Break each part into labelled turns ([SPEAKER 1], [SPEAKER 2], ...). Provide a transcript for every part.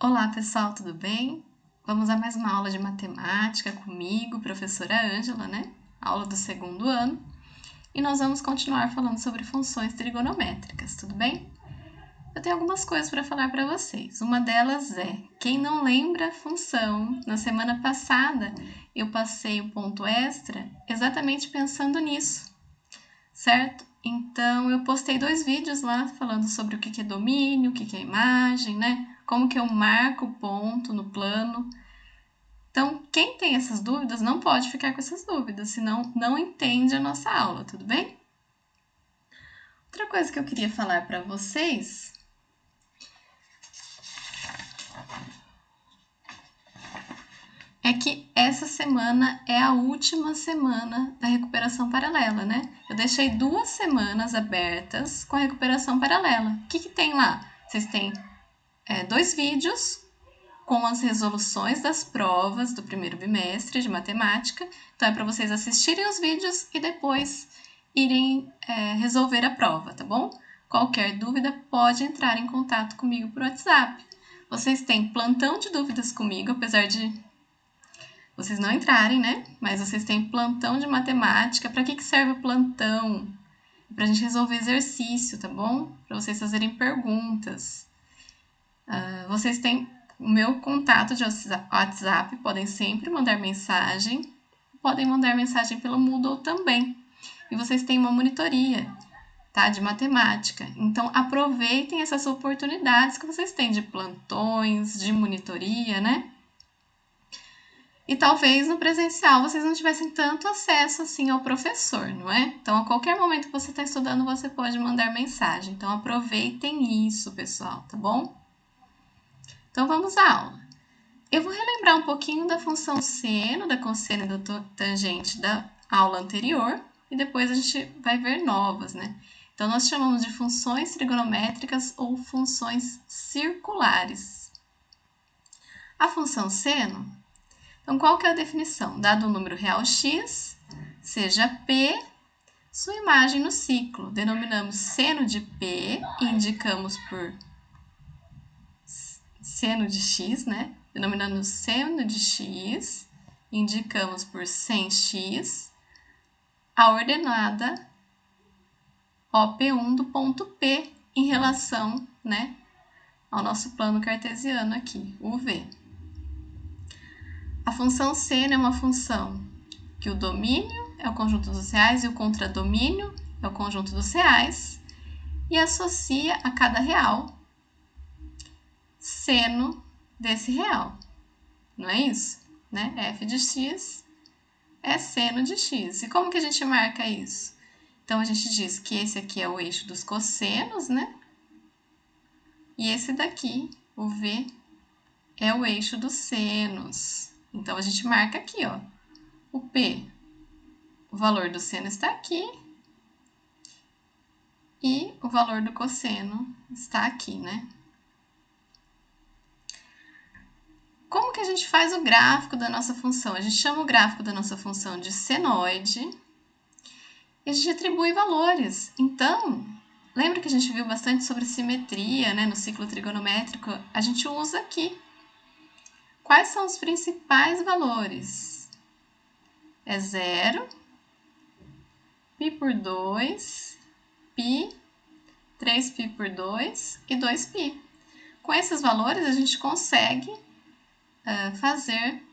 [SPEAKER 1] Olá pessoal, tudo bem? Vamos a mais uma aula de matemática comigo, professora Ângela, né? Aula do segundo ano. E nós vamos continuar falando sobre funções trigonométricas, tudo bem? Eu tenho algumas coisas para falar para vocês. Uma delas é, quem não lembra a função, na semana passada eu passei o ponto extra exatamente pensando nisso, certo? Então, eu postei 2 vídeos lá falando sobre o que é domínio, o que é imagem, né? Como que eu marco o ponto no plano. Então, quem tem essas dúvidas não pode ficar com essas dúvidas, senão não entende a nossa aula, tudo bem? Outra coisa que eu queria falar para vocês é que essa semana é a última semana da recuperação paralela, né? Eu deixei 2 semanas abertas com a recuperação paralela. O que tem lá? Vocês têm 2 vídeos com as resoluções das provas do primeiro bimestre de matemática. Então, é para vocês assistirem os vídeos e depois irem resolver a prova, tá bom? Qualquer dúvida pode entrar em contato comigo por WhatsApp. Vocês têm plantão de dúvidas comigo, apesar de vocês não entrarem, né? Mas vocês têm plantão de matemática. Para que serve o plantão? Para a gente resolver exercício, tá bom? Para vocês fazerem perguntas. Vocês têm o meu contato de WhatsApp, podem sempre mandar mensagem. Podem mandar mensagem pelo Moodle também. E vocês têm uma monitoria, tá? De matemática. Então, aproveitem essas oportunidades que vocês têm de plantões, de monitoria, né? E talvez no presencial vocês não tivessem tanto acesso assim ao professor, não é? Então, a qualquer momento que você está estudando, você pode mandar mensagem. Então, aproveitem isso, pessoal, tá bom? Então, vamos à aula. Eu vou relembrar um pouquinho da função seno, da cosseno e da tangente da aula anterior e depois a gente vai ver novas, né? Então, nós chamamos de funções trigonométricas ou funções circulares. A função seno, então, qual que é a definição? Dado um número real x, seja P, sua imagem no ciclo. Denominamos seno de P e indicamos por seno de x, né? Denominamos seno de x, indicamos por sem x, a ordenada OP1 do ponto P em relação, né, ao nosso plano cartesiano aqui, o V. A função seno é uma função que o domínio é o conjunto dos reais e o contradomínio é o conjunto dos reais e associa a cada real seno desse real. Não é isso? Né? F de x é seno de x. E como que a gente marca isso? Então, a gente diz que esse aqui é o eixo dos cossenos, né? E esse daqui, o V, é o eixo dos senos. Então, a gente marca aqui, ó, o P. O valor do seno está aqui. E o valor do cosseno está aqui, né? Como que a gente faz o gráfico da nossa função? A gente chama o gráfico da nossa função de senoide e a gente atribui valores. Então, lembra que a gente viu bastante sobre simetria, né, no ciclo trigonométrico? A gente usa aqui. Quais são os principais valores? É 0, π por 2, π, 3π por 2 e 2π. Com esses valores, a gente consegue fazer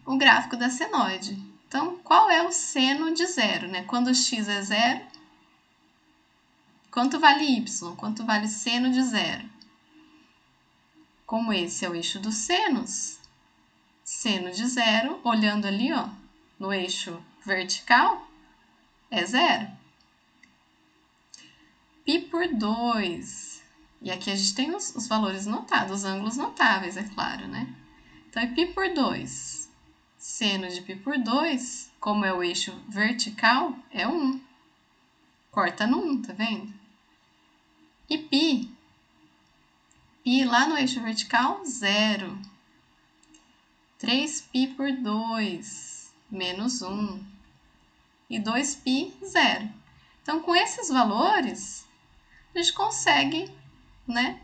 [SPEAKER 1] o gráfico da senoide. Então, qual é o seno de 0? Né? Quando x é 0, quanto vale y? Quanto vale seno de 0? Como esse é o eixo dos senos, seno de 0, olhando ali, ó, no eixo vertical, é 0. Π por 2. E aqui a gente tem os valores notados, os ângulos notáveis, é claro, né? Então, π por 2. Seno de π por 2, como é o eixo vertical, é 1. Corta no 1, tá vendo? E π lá no eixo vertical, 0. 3π por 2, menos 1. E 2π, 0. Então, com esses valores, a gente consegue, né,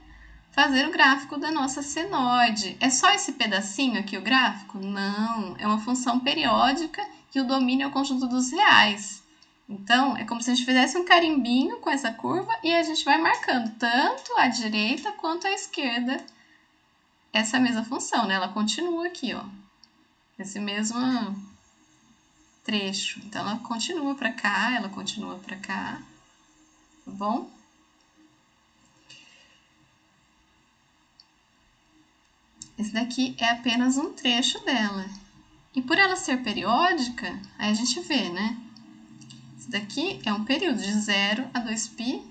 [SPEAKER 1] fazer o gráfico da nossa senoide. É só esse pedacinho aqui o gráfico? Não, é uma função periódica e o domínio é o conjunto dos reais. Então, é como se a gente fizesse um carimbinho com essa curva e a gente vai marcando tanto à direita quanto à esquerda essa mesma função, né? Ela continua aqui, ó, esse mesmo trecho. Então, ela continua para cá, ela continua para cá, tá bom? Esse daqui é apenas um trecho dela. E por ela ser periódica, aí a gente vê, né? Esse daqui é um período de 0 a 2π.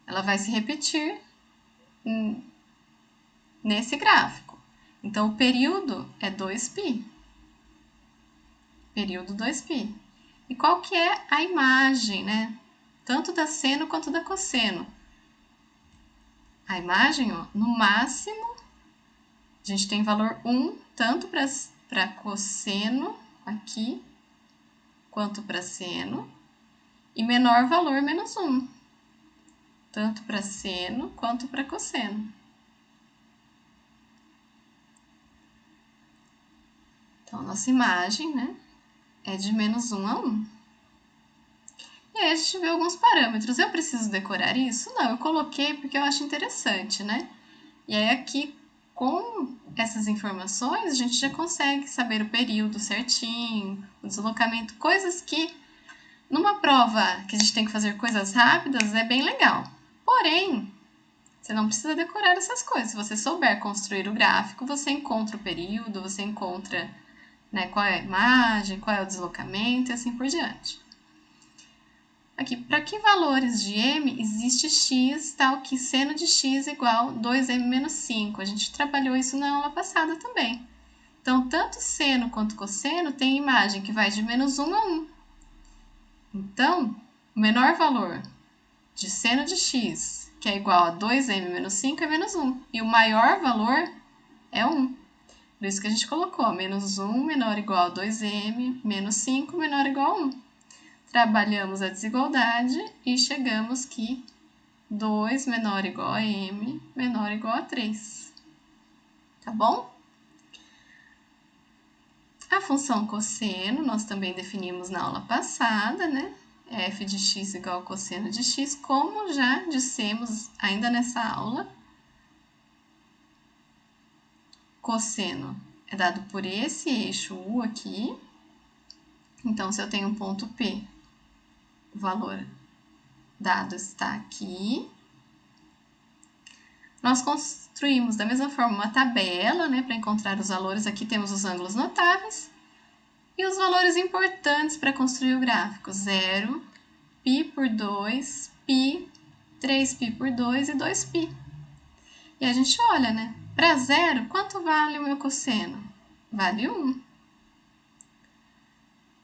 [SPEAKER 1] Ela vai se repetir nesse gráfico. Então, o período é 2π. Período 2π. E qual que é a imagem, né? Tanto da seno quanto da cosseno. A imagem, ó, no máximo, a gente tem valor 1, tanto para cosseno, aqui, quanto para seno, e menor valor, menos 1, tanto para seno quanto para cosseno. Então, a nossa imagem, né, é de menos 1 a 1. E aí a gente vê alguns parâmetros. Eu preciso decorar isso? Não, eu coloquei porque eu acho interessante, né? E aí aqui, com essas informações, a gente já consegue saber o período certinho, o deslocamento, coisas que numa prova que a gente tem que fazer coisas rápidas é bem legal. Porém, você não precisa decorar essas coisas. Se você souber construir o gráfico, você encontra o período, você encontra, né, qual é a imagem, qual é o deslocamento e assim por diante. Aqui, para que valores de m existe x tal que seno de x igual 2m menos 5? A gente trabalhou isso na aula passada também. Então, tanto seno quanto cosseno tem imagem que vai de menos 1 a 1. Então, o menor valor de seno de x, que é igual a 2m menos 5, é menos 1. E o maior valor é 1. Por isso que a gente colocou menos 1 menor ou igual a 2m, menos 5 menor ou igual a 1. Trabalhamos a desigualdade e chegamos que 2 menor ou igual a m menor ou igual a 3. Tá bom? A função cosseno nós também definimos na aula passada, né? F de x igual a cosseno de x, como já dissemos ainda nessa aula. Cosseno é dado por esse eixo U aqui. Então, se eu tenho um ponto P, o valor dado está aqui. Nós construímos da mesma forma uma tabela, né, para encontrar os valores. Aqui temos os ângulos notáveis e os valores importantes para construir o gráfico. 0, π por 2, π, 3π por 2 e 2π. E a gente olha, né? Para 0, quanto vale o meu cosseno? Vale 1.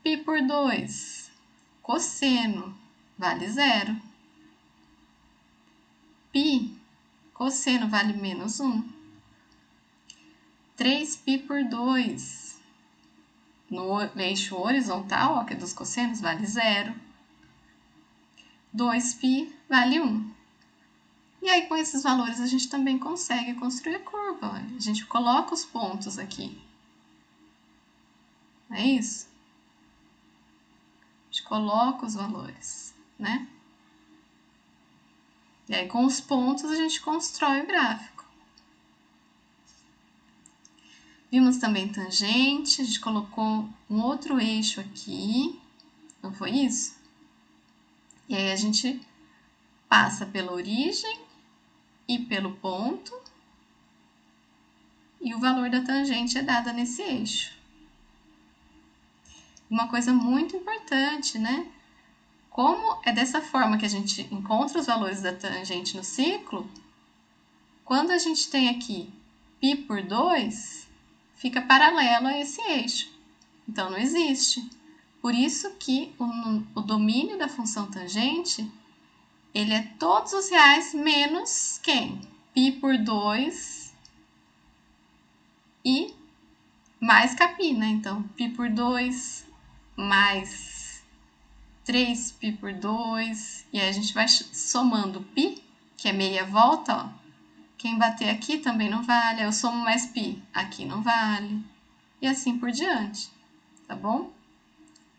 [SPEAKER 1] Π por 2, cosseno, vale 0. Π, cosseno, vale menos 1. 3π por 2, no eixo horizontal, ó, que é dos cossenos, vale 0. 2π vale 1. E aí, com esses valores, a gente também consegue construir a curva. Olha. A gente coloca os pontos aqui. É isso? A gente coloca os valores, né? E aí, com os pontos, a gente constrói o gráfico. Vimos também tangente, a gente colocou um outro eixo aqui, não foi isso? E aí, a gente passa pela origem e pelo ponto, e o valor da tangente é dada nesse eixo. Uma coisa muito importante, né? Como é dessa forma que a gente encontra os valores da tangente no ciclo, quando a gente tem aqui π por 2, fica paralelo a esse eixo. Então, não existe. Por isso que o domínio da função tangente, ele é todos os reais menos quem? π por 2 e mais κ, né? Então, π por 2 mais 3π por 2, e aí a gente vai somando π, que é meia volta, ó, Quem bater aqui também não vale. Eu somo mais π, aqui não vale. E assim por diante, tá bom?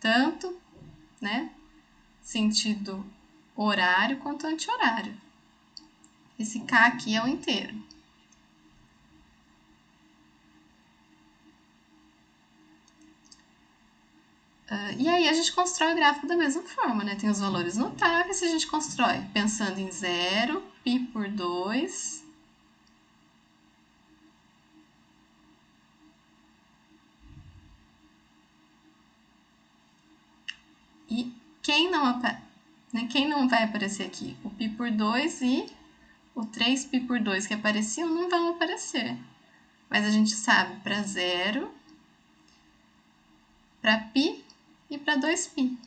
[SPEAKER 1] Tanto, né, sentido horário quanto anti-horário. Esse K aqui é o inteiro. E aí a gente constrói o gráfico da mesma forma, né? Tem os valores notáveis e a gente constrói pensando em 0, π por 2. E quem não vai aparecer aqui? O π por 2 e o 3π por 2 que apareciam não vão aparecer. Mas a gente sabe para 0, para π e para 2π.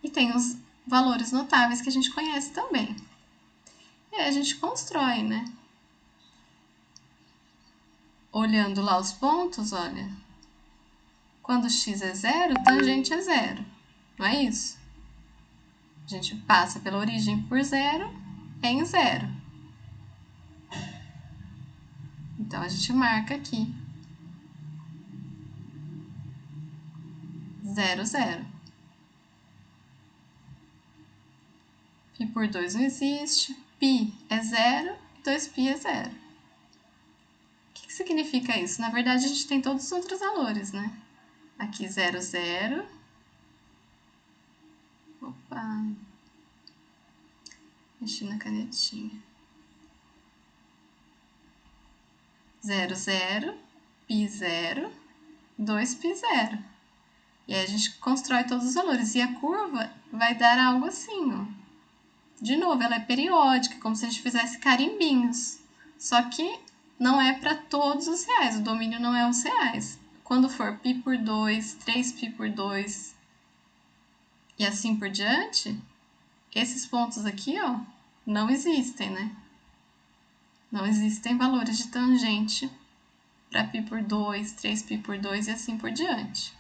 [SPEAKER 1] E tem os valores notáveis que a gente conhece também. E aí a gente constrói, né? Olhando lá os pontos, olha. Quando x é 0, tangente é 0. Não é isso? A gente passa pela origem por 0 em 0. Então, a gente marca aqui 0, 0. π por 2 não existe. π é 0 e 2π é 0. O que significa isso? Na verdade, a gente tem todos os outros valores, né? Aqui 0, 0. Opa! Mexi na canetinha. 0, 0, π 0, 2π 0. E aí a gente constrói todos os valores. E a curva vai dar algo assim, ó. De novo, ela é periódica, como se a gente fizesse carimbinhos. Só que não é para todos os reais, o domínio não é os reais. Quando for π por 2, 3π por 2 e assim por diante, esses pontos aqui, ó, não existem, né? Não existem valores de tangente para π por 2, 3π por 2 e assim por diante.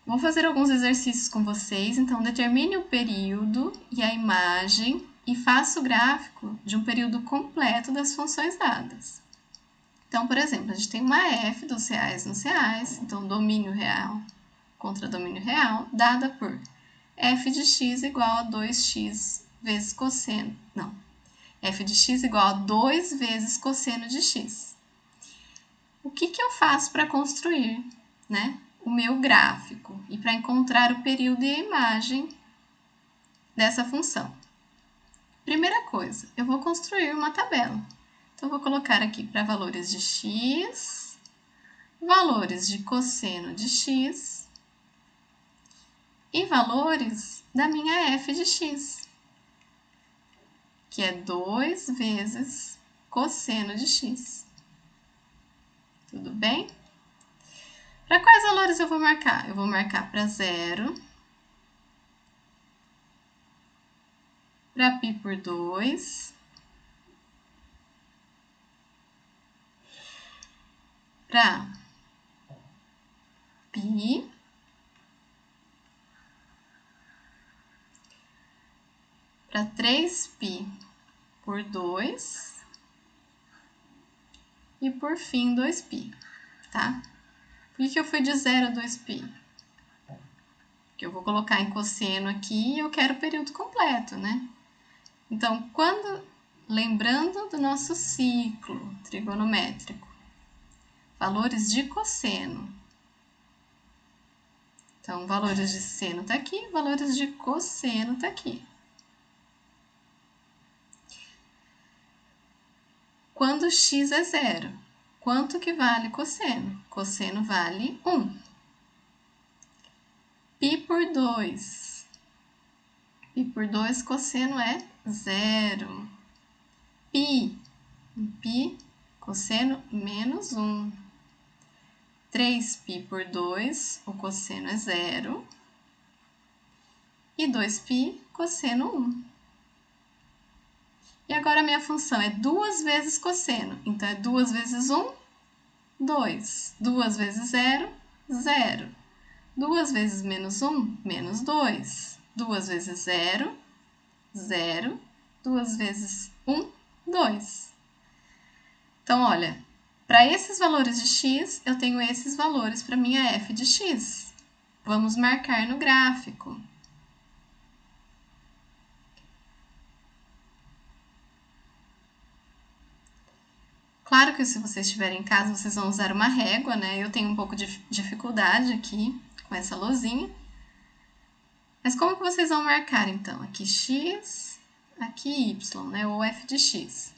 [SPEAKER 1] Vou fazer alguns exercícios com vocês, então determine o período e a imagem e faça o gráfico de um período completo das funções dadas. Então, por exemplo, a gente tem uma f dos reais nos reais, então domínio real contra domínio real, dada por f de x igual a 2x vezes cosseno, não, f de x igual a 2 vezes cosseno de x. O que eu faço para construir, né, o meu gráfico e para encontrar o período e a imagem dessa função? Primeira coisa, eu vou construir uma tabela. Então, eu vou colocar aqui para valores de x, valores de cosseno de x e valores da minha f de x, que é 2 vezes cosseno de x. Tudo bem? Para quais valores eu vou marcar? Eu vou marcar para 0, para π por 2, para π, para 3π por 2 e por fim 2π, tá? Por que eu fui de 0 a 2π? Porque eu vou colocar em cosseno aqui e eu quero o período completo, né? Então, lembrando do nosso ciclo trigonométrico, valores de cosseno. Então, valores de seno tá aqui, valores de cosseno tá aqui. Quando x é 0, quanto que vale cosseno? Cosseno vale 1. π por 2. π por 2, cosseno é 0. π, cosseno menos 1. 3π por 2, o cosseno é 0. E 2π, cosseno 1. E agora a minha função é 2 vezes cosseno. Então, é 2 vezes 1, 2. 2 vezes 0, 0. 2 vezes menos 1, menos 2. 2 vezes 0, 0. 2 vezes 1, 2. Então, olha, para esses valores de x, eu tenho esses valores para minha f de x. Vamos marcar no gráfico. Claro que se vocês estiverem em casa, vocês vão usar uma régua, né? Eu tenho um pouco de dificuldade aqui com essa lousinha. Mas como que vocês vão marcar, então? Aqui x, aqui y, né? Ou f de x.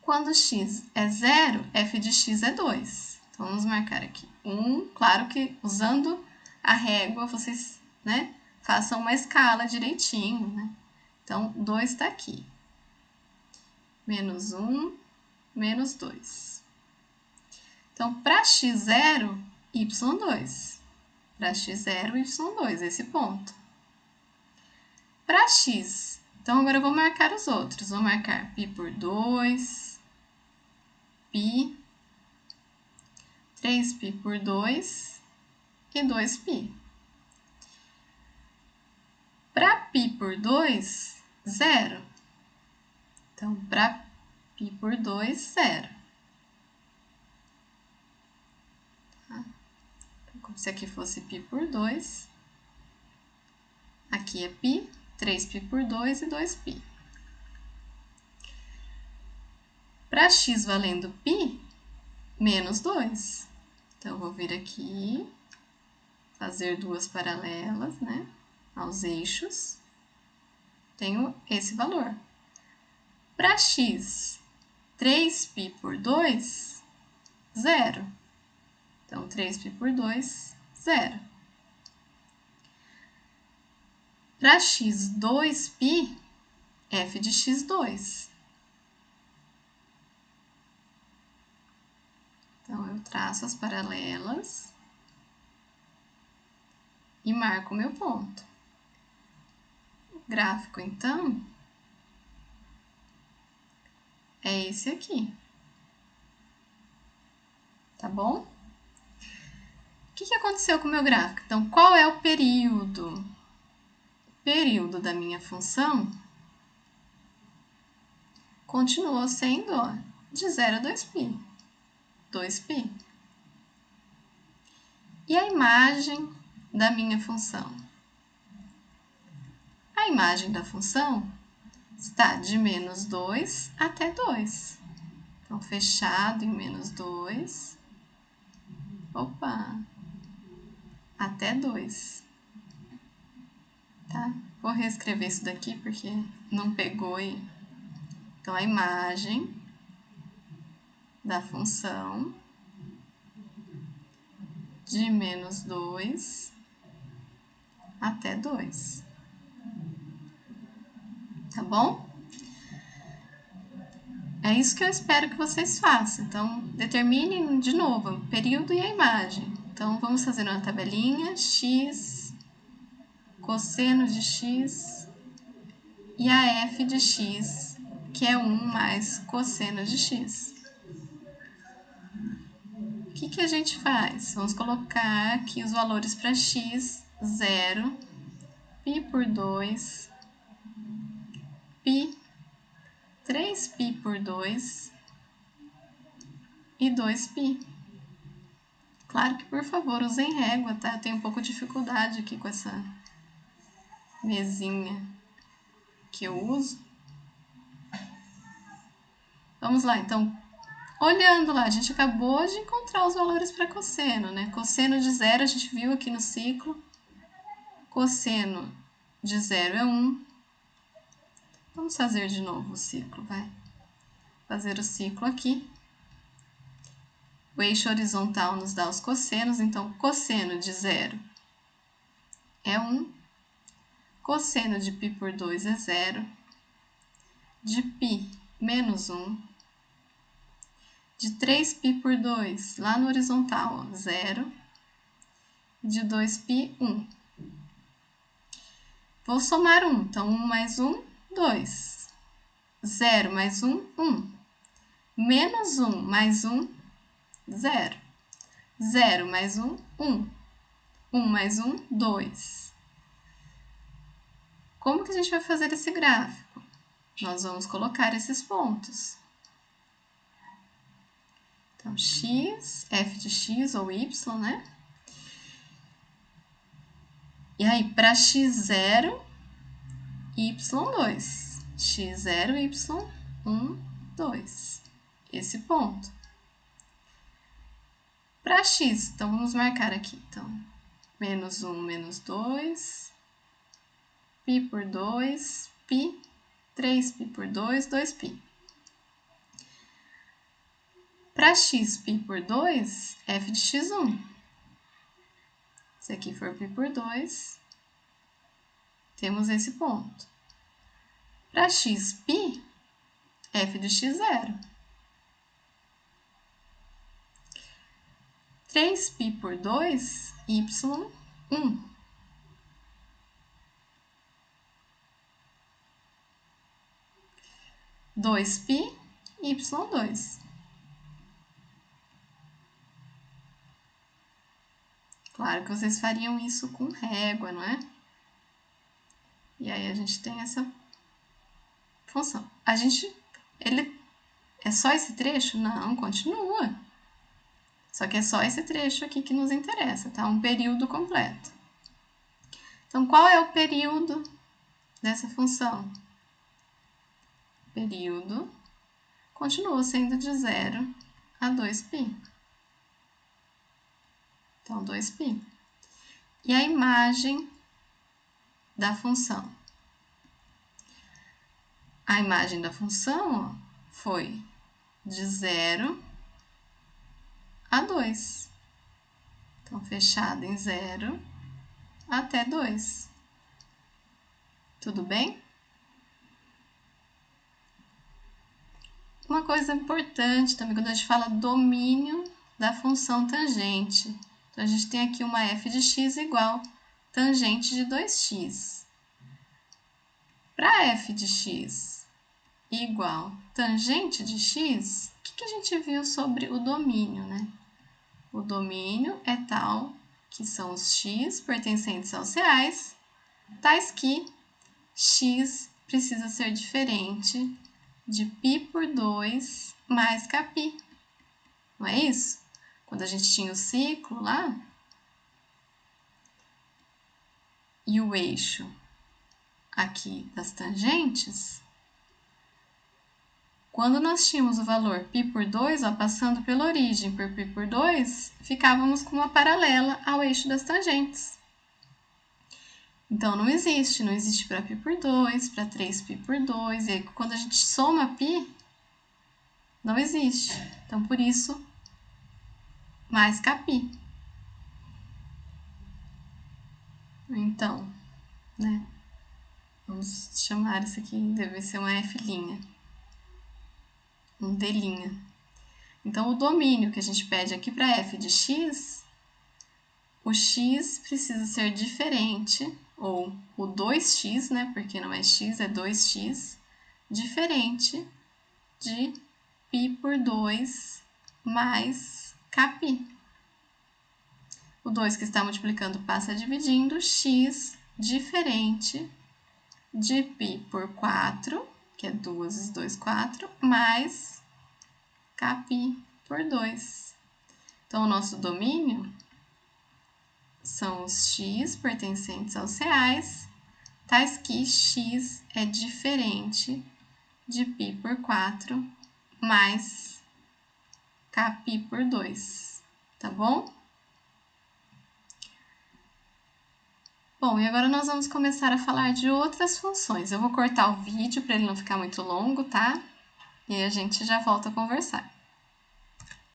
[SPEAKER 1] Quando x é 0, f de x é 2. Então, vamos marcar aqui 1. Claro que usando a régua, vocês, né, façam uma escala direitinho, né? Então, 2 está aqui. Menos 1, menos 2. Então, para x0, y2. Para x0, y2, esse ponto. Para x, então agora eu vou marcar os outros. Vou marcar π por 2, π, 3π por 2 e 2π. Para π por 2, 0. Então, para π por 2, 0. Tá? Como se aqui fosse π por 2. Aqui é π, 3π por 2 e 2π. Para x valendo π, menos 2. Então, eu vou vir aqui, fazer duas paralelas, né, aos eixos. Tenho esse valor. Para x, 3π por 2, 0. Então, 3π por 2, 0. Para x, 2π, f de x2. Então, eu traço as paralelas e marco o meu ponto. O gráfico, então, é esse aqui. Tá bom? O que aconteceu com o meu gráfico? Então, qual é o período? O período da minha função continuou sendo, ó, de 0 a 2π. 2π. E a imagem da minha função? A imagem da função está de menos 2 até 2. Então, fechado em menos 2. Opa! Até 2. Tá? Vou reescrever isso daqui porque não pegou aí. Então, a imagem da função de menos 2 até 2. Tá bom? É isso que eu espero que vocês façam. Então, determinem de novo o período e a imagem. Então, vamos fazer uma tabelinha, x, cosseno de x e a f de x, que é 1 mais cosseno de x. O que a gente faz? Vamos colocar aqui os valores para x, 0, π por 2, π, 3π por 2 e 2π. Claro que, por favor, usem régua, tá? Eu tenho um pouco de dificuldade aqui com essa mesinha que eu uso. Vamos lá, então, olhando lá, a gente acabou de encontrar os valores para cosseno, né? Cosseno de 0 a gente viu aqui no ciclo. Cosseno de 0 é 1. Vamos fazer de novo o ciclo, vai. Fazer o ciclo aqui. O eixo horizontal nos dá os cossenos, então cosseno de 0 é 1. Cosseno de π por 2 é 0. De π, menos 1. De 3π por 2, lá no horizontal, 0. De 2π, 1. Vou somar 1. Então, 1 mais 1, 2. 0 mais 1, 1. Menos 1 mais 1, 0. 0 mais 1, 1. 1 mais 1, 2. Como que a gente vai fazer esse gráfico? nós vamos colocar esses pontos. Então, x, f de x ou y, né? E aí, para x0, y2. x0, y1, 2. Esse ponto. Para x, então vamos marcar aqui. Então, menos 1, menos 2, π por 2, π, 3π por 2, 2π. Para x, π por 2, f de x1. Se aqui for π por 2, temos esse ponto. Para x, π, f de x0. 3π por 2, y1. 2π, y2. Claro que vocês fariam isso com régua, não é? E aí a gente tem essa função. É só esse trecho? Não, continua. Só que é só esse trecho aqui que nos interessa, tá? Um período completo. Então, qual é o período dessa função? O período continua sendo de 0 a 2π. Então, 2π. E a imagem da função? A imagem da função, ó, foi de 0 a 2. Então, fechada em 0 até 2. Tudo bem? Uma coisa importante também, quando a gente fala domínio da função tangente. Então, a gente tem aqui uma f de x igual tangente de 2x. Para f de x igual tangente de x, o que a gente viu sobre o domínio, né? O domínio é tal que são os x pertencentes aos reais, tais que x precisa ser diferente de π por 2 mais kπ. Não é isso? Quando a gente tinha o ciclo lá, e o eixo aqui das tangentes, quando nós tínhamos o valor π por 2, ó, passando pela origem por π por 2, ficávamos com uma paralela ao eixo das tangentes. Então, não existe para π por 2, para 3π por 2, e aí, quando a gente soma π, não existe. Então, por isso, mais kπ. Então, né, vamos chamar isso aqui, deve ser uma f', um d'. Então, o domínio que a gente pede aqui para f de x, o x precisa ser diferente, ou o 2x, né, porque não é x, é 2x, diferente de π por 2 mais kπ. O 2 que está multiplicando passa dividindo, x diferente de π por 4, que é 2 vezes 2, 4, mais kπ por 2. Então, o nosso domínio são os x pertencentes aos reais, tais que x é diferente de π por 4 mais kπ por 2, tá bom? Bom, e agora nós vamos começar a falar de outras funções. Eu vou cortar o vídeo para ele não ficar muito longo, tá? E aí a gente já volta a conversar.